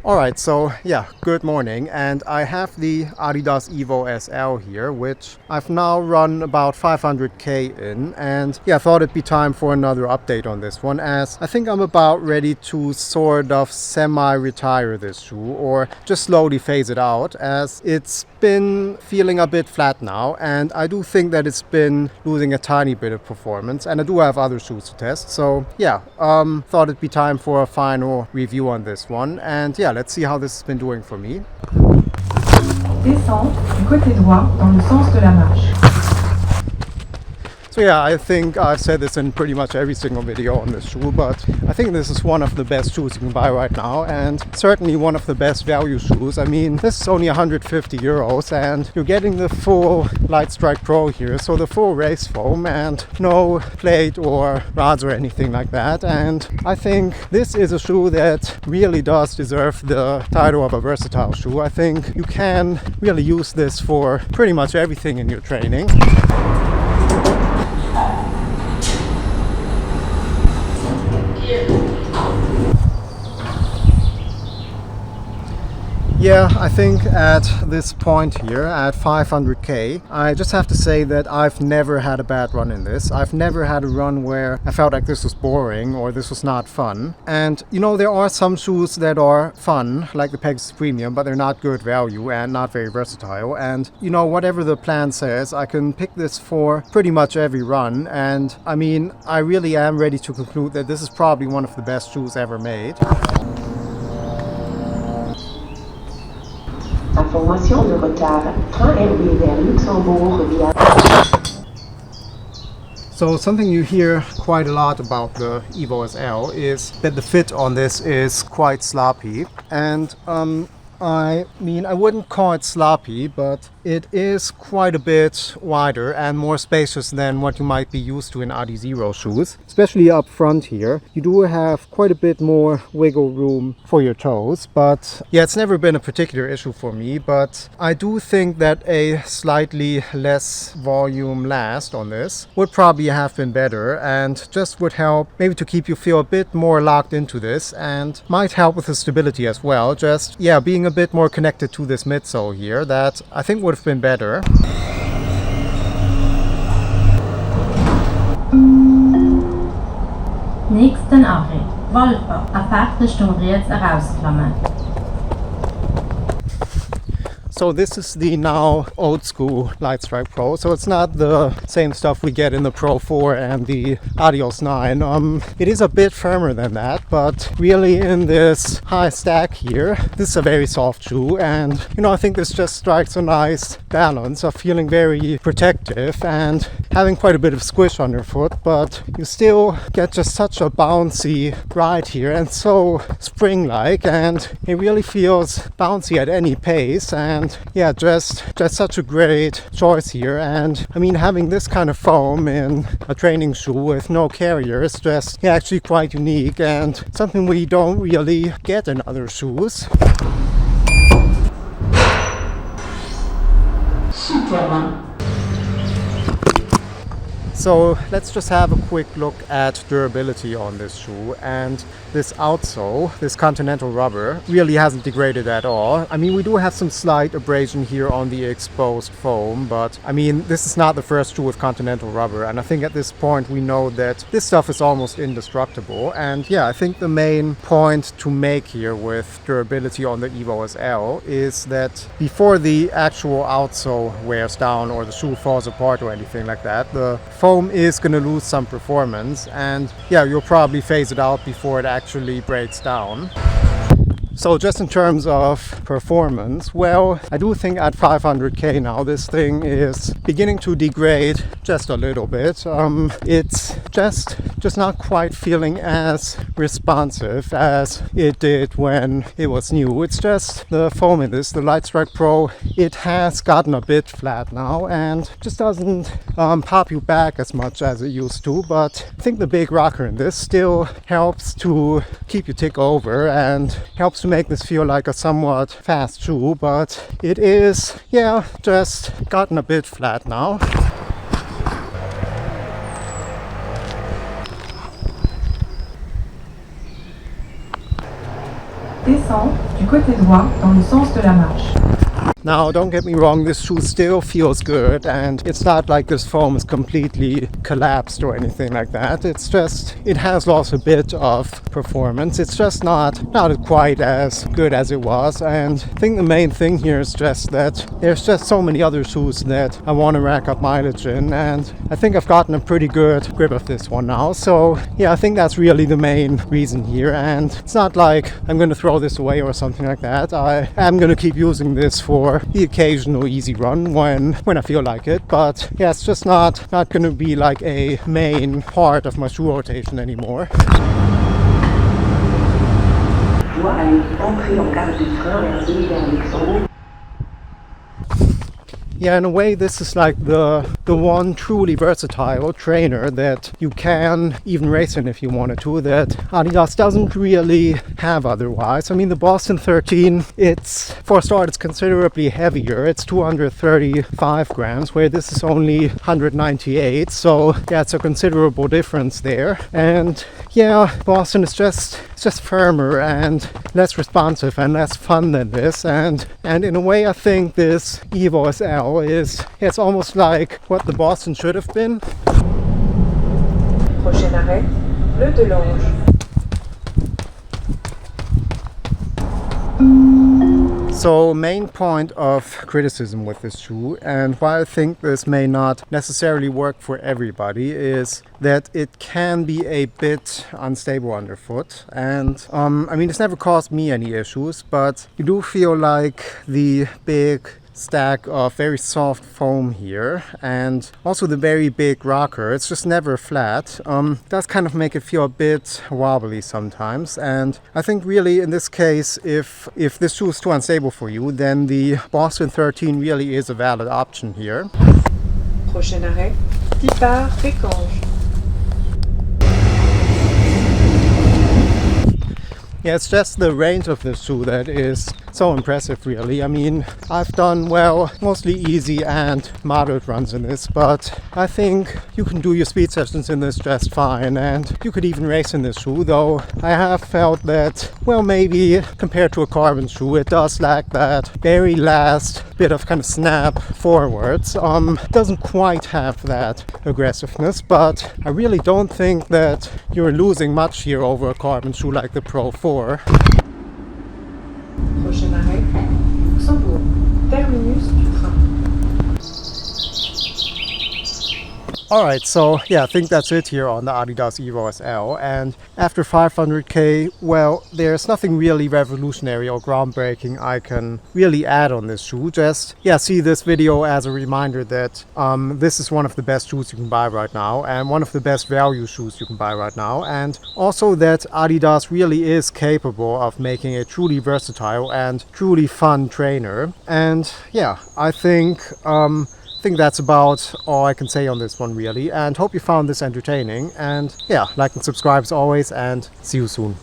Alright, so yeah, good morning, and I have the Adidas Evo SL here, which I've now run about 500k in, and yeah, I thought it'd be time for another update on this one, as I think I'm about ready to sort of semi-retire this shoe, or just slowly phase it out, as it's been feeling a bit flat now, and I do think that it's been losing a tiny bit of performance, and I do have other shoes to test, so yeah, thought it'd be time for a final review on this one, and yeah, let's see how this has been doing for me. Descente du côté droit dans le sens de la marche. So yeah, I think I've said this in pretty much every single video on this shoe, but I think this is one of the best shoes you can buy right now, and certainly one of the best value shoes. I mean, this is only 150 euros, and you're getting the full Lightstrike Pro here, so the full race foam and no plate or rods or anything like that. And I think this is a shoe that really does deserve the title of a versatile shoe. I think you can really use this for pretty much everything in your training. Yeah, I think at this point here, at 500k, I just have to say that I've never had a bad run in this. I've never had a run where I felt like this was boring or this was not fun. And you know, there are some shoes that are fun, like the Pegasus Premium, but they're not good value and not very versatile. And you know, whatever the plan says, I can pick this for pretty much every run. And I mean, I really am ready to conclude that this is probably one of the best shoes ever made. Information de retard, train RB vers Luxembourg via... So something you hear quite a lot about the Evo SL is that the fit on this is quite sloppy, and I mean, I wouldn't call it sloppy, but it is quite a bit wider and more spacious than what you might be used to in Adizero shoes. Especially up front here, you do have quite a bit more wiggle room for your toes, but yeah, it's never been a particular issue for me, but I do think that a slightly less volume last on this would probably have been better and just would help maybe to keep you feel a bit more locked into this, and might help with the stability as well. Just, yeah, being a bit more connected to this midsole here, that I think would have been better. Nächsten Aufricht. Wolfer, eine Fahrtrichtung rechts herausklammern. So this is the now old school Lightstrike Pro, so it's not the same stuff we get in the Pro 4 and the Adios 9. It is a bit firmer than that, but really in this high stack here, this is a very soft shoe, and you know, I think this just strikes a nice balance of feeling very protective and having quite a bit of squish underfoot, but you still get just such a bouncy ride here and so spring-like, and it really feels bouncy at any pace. And yeah, just such a great choice here. And I mean, having this kind of foam in a training shoe with no carrier is just, yeah, actually quite unique and something we don't really get in other shoes. So let's just have a quick look at durability on this shoe, and this outsole, this Continental rubber, really hasn't degraded at all. I mean, we do have some slight abrasion here on the exposed foam, but I mean, this is not the first shoe with Continental rubber, and I think at this point we know that this stuff is almost indestructible. And yeah, I think the main point to make here with durability on the Evo SL is that before the actual outsole wears down or the shoe falls apart or anything like that, the foam is going to lose some performance, and yeah, you'll probably phase it out before it actually breaks down. So just in terms of performance, well, I do think at 500k now this thing is beginning to degrade just a little bit. It's just not quite feeling as responsive as it did when it was new. It's just the foam in this, the Lightstrike Pro, it has gotten a bit flat now and just doesn't pop you back as much as it used to. But I think the big rocker in this still helps to keep you tick over and helps to make this feel like a somewhat fast shoe, but it is, yeah, just gotten a bit flat now. Descente du côté droit dans le sens de la marche. Now, don't get me wrong, this shoe still feels good, and it's not like this foam is completely collapsed or anything like that. It's just, it has lost a bit of performance. It's just not quite as good as it was, and I think the main thing here is just that there's just so many other shoes that I want to rack up mileage in, and I think I've gotten a pretty good grip of this one now. So yeah, I think that's really the main reason here, and it's not like I'm going to throw this away or something like that. I am going to keep using this for the occasional easy run when I feel like it, but yeah, it's just not going to be like a main part of my shoe rotation anymore. Doit aller entrer en cage de frein et aller vers Midsole. Yeah, in a way, this is like the one truly versatile trainer that you can even race in if you wanted to, that Adidas doesn't really have otherwise. I mean, the Boston 13, it's, for a start, it's considerably heavier. It's 235 grams, where this is only 198. So yeah, it's a considerable difference there. And yeah, Boston is just firmer and less responsive and less fun than this. And in a way, I think this Evo SL is, it's almost like what the Boston should have been. Prochain arrêt, le Delange. So, main point of criticism with this shoe, and why I think this may not necessarily work for everybody, is that it can be a bit unstable underfoot. And I mean, it's never caused me any issues, but you do feel like the big stack of very soft foam here, and also the very big rocker, it's just never flat, does kind of make it feel a bit wobbly sometimes. And I think really in this case, if this shoe is too unstable for you, then the Boston 13 really is a valid option here. Prochain arrêt, Tipar, Pécange. Yeah, it's just the range of this shoe that is so impressive, really. I mean, I've done, well, mostly easy and moderate runs in this, but I think you can do your speed sessions in this just fine, and you could even race in this shoe, though I have felt that, well, maybe compared to a carbon shoe, it does lack that very last bit of kind of snap forwards. Doesn't quite have that aggressiveness, but I really don't think that you're losing much here over a carbon shoe like the Pro 4. Prochain arrêt, Luxembourg. Terminus du train. Alright, so yeah, I think that's it here on the Adidas Evo SL, and after 500k, well, there's nothing really revolutionary or groundbreaking I can really add on this shoe. Just, yeah, see this video as a reminder that this is one of the best shoes you can buy right now, and one of the best value shoes you can buy right now, and also that Adidas really is capable of making a truly versatile and truly fun trainer. And yeah, I think that's about all I can say on this one, really, and hope you found this entertaining. And yeah, like and subscribe as always, and see you soon.